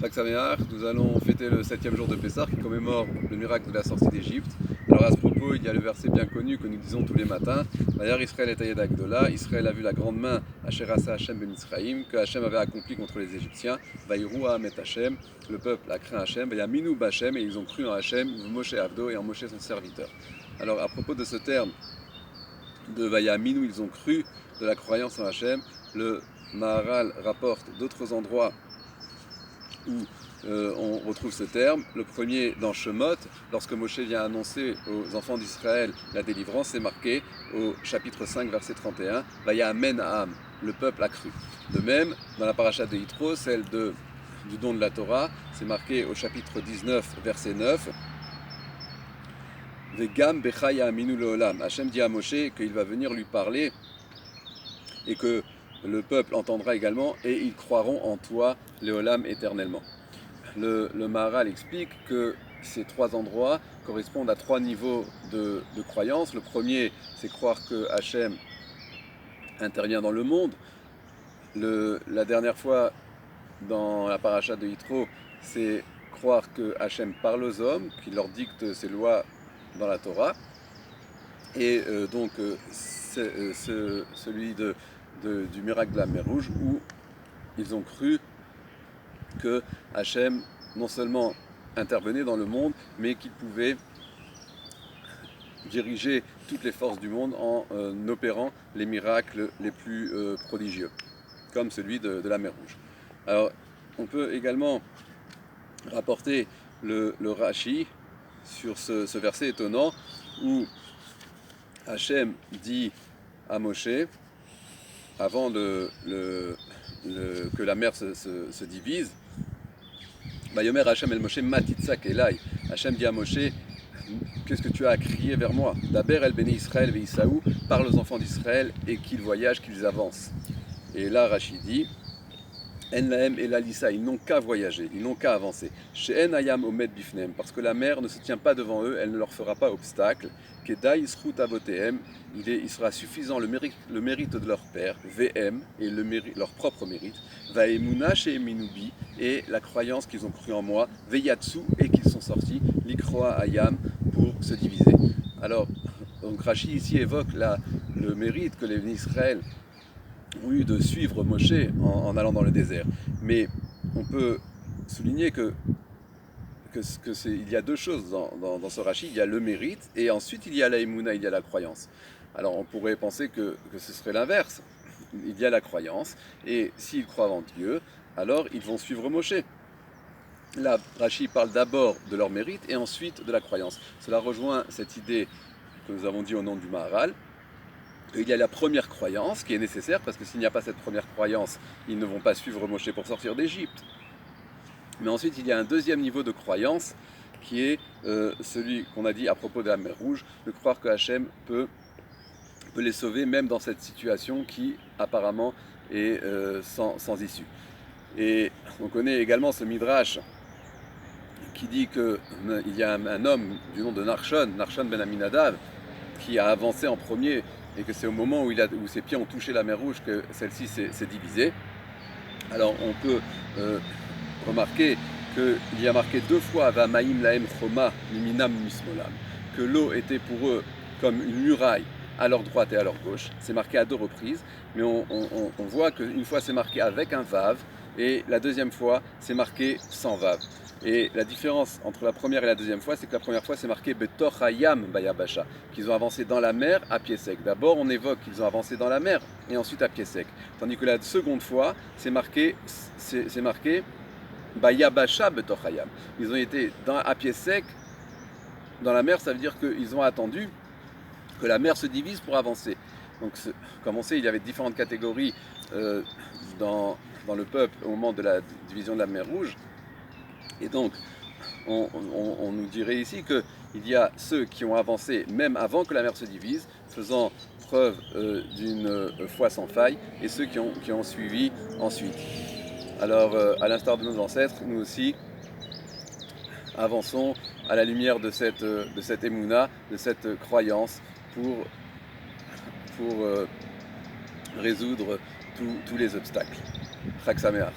Chag Sameach, nous allons fêter le 7e jour de Pessah qui commémore le miracle de la sortie d'Égypte. Alors à ce propos, il y a le verset bien connu que nous disons tous les matins. D'ailleurs, Israël est Ayed Agdola, Israël a vu la grande main Asher Asa Hashem ben Misraïm, que Hashem avait accompli contre les Égyptiens. Vaïroua Met Hashem, le peuple a craint Hashem, Vayaminu B'Hashem, et ils ont cru en Hashem, Moshe Avdo, et en Moshe son serviteur. Alors à propos de ce terme de Vayaminu, ils ont cru, de la croyance en Hashem, le Maharal rapporte d'autres endroits où on retrouve ce terme. Le premier dans Shemot, lorsque Moshe vient annoncer aux enfants d'Israël la délivrance, c'est marqué au chapitre 5 verset 31, Vayamen Ha'am, le peuple a cru. De même, dans la paracha de Yitro, celle du don de la Torah, c'est marqué au chapitre 19 verset 9, Vegam Becha Ya'aminu Le'olam, Hachem dit à Moshe qu'il va venir lui parler et que le peuple entendra également et ils croiront en toi, Léolam, éternellement. Le Maharal explique que ces trois endroits correspondent à trois niveaux de croyance. Le premier, c'est croire que Hachem intervient dans le monde. La dernière fois, dans la paracha de Yitro, c'est croire que Hachem parle aux hommes, qu'il leur dicte ses lois dans la Torah. Et celui du miracle de la mer Rouge, où ils ont cru que Hachem non seulement intervenait dans le monde, mais qu'il pouvait diriger toutes les forces du monde en opérant les miracles les plus prodigieux, comme celui de la mer Rouge. Alors, on peut également rapporter le Rashi sur ce verset étonnant où Hachem dit à Moshe, avant que la mer se divise, Bayomer Hachem el Moshe Matitzak Elai. Hachem dit à Moshe, qu'est-ce que tu as à crier vers moi? Daber el Beni Israël veIsaou, parle aux enfants d'Israël et qu'ils voyagent, qu'ils avancent. Et là Rashi dit, En lahem el alissa, ils n'ont qu'à voyager, ils n'ont qu'à avancer. She'en ayam omed bifnem, parce que la mer ne se tient pas devant eux, elle ne leur fera pas obstacle. Kedai isrut avotehem, il sera suffisant le mérite de leur père, VM, et leur propre mérite, Vaemuna she'eminubi, et la croyance qu'ils ont cru en moi, Veyatsu, et qu'ils sont sortis, Likroa ayam, pour se diviser. Alors, donc Rashi ici évoque le mérite que les Israël ont eu de suivre Moshe en allant dans le désert. Mais on peut souligner il y a deux choses dans ce Rashi. Il y a le mérite et ensuite il y a la Emouna, il y a la croyance. Alors on pourrait penser que ce serait l'inverse. Il y a la croyance et s'ils croient en Dieu, alors ils vont suivre Moshe. Là, Rashi parle d'abord de leur mérite et ensuite de la croyance. Cela rejoint cette idée que nous avons dit au nom du Maharal. Il y a la première croyance qui est nécessaire, parce que s'il n'y a pas cette première croyance, ils ne vont pas suivre Moshe pour sortir d'Égypte. Mais ensuite, il y a un deuxième niveau de croyance, qui est celui qu'on a dit à propos de la mer Rouge, de croire que Hachem peut les sauver, même dans cette situation qui, apparemment, est sans issue. Et on connaît également ce Midrash qui dit qu'il y a un homme du nom de Narshon ben Aminadav, qui a avancé en premier, et que c'est au moment où ses pieds ont touché la mer Rouge que celle-ci s'est divisée. Alors on peut remarquer qu'il y a marqué deux fois Vamaim laem choma miminam mismolam, que l'eau était pour eux comme une muraille à leur droite et à leur gauche. C'est marqué à deux reprises, mais on voit qu'une fois c'est marqué avec un vav, et la deuxième fois c'est marqué sans vav. Et la différence entre la première et la deuxième fois, c'est que la première fois c'est marqué Betor Hayam Bayabasha, qu'ils ont avancé dans la mer à pied sec. D'abord on évoque qu'ils ont avancé dans la mer et ensuite à pied sec. Tandis que la seconde fois c'est marqué Bayabasha Betor Hayam. Ils ont été à pied sec dans la mer, ça veut dire qu'ils ont attendu que la mer se divise pour avancer. Donc comme on sait, il y avait différentes catégories dans le peuple au moment de la division de la mer Rouge. Et donc, on nous dirait ici qu'il y a ceux qui ont avancé même avant que la mer se divise, faisant preuve d'une foi sans faille, et ceux qui ont suivi ensuite. Alors, à l'instar de nos ancêtres, nous aussi avançons à la lumière de cette émouna, de cette croyance, pour résoudre tous les obstacles. Chag Sameach.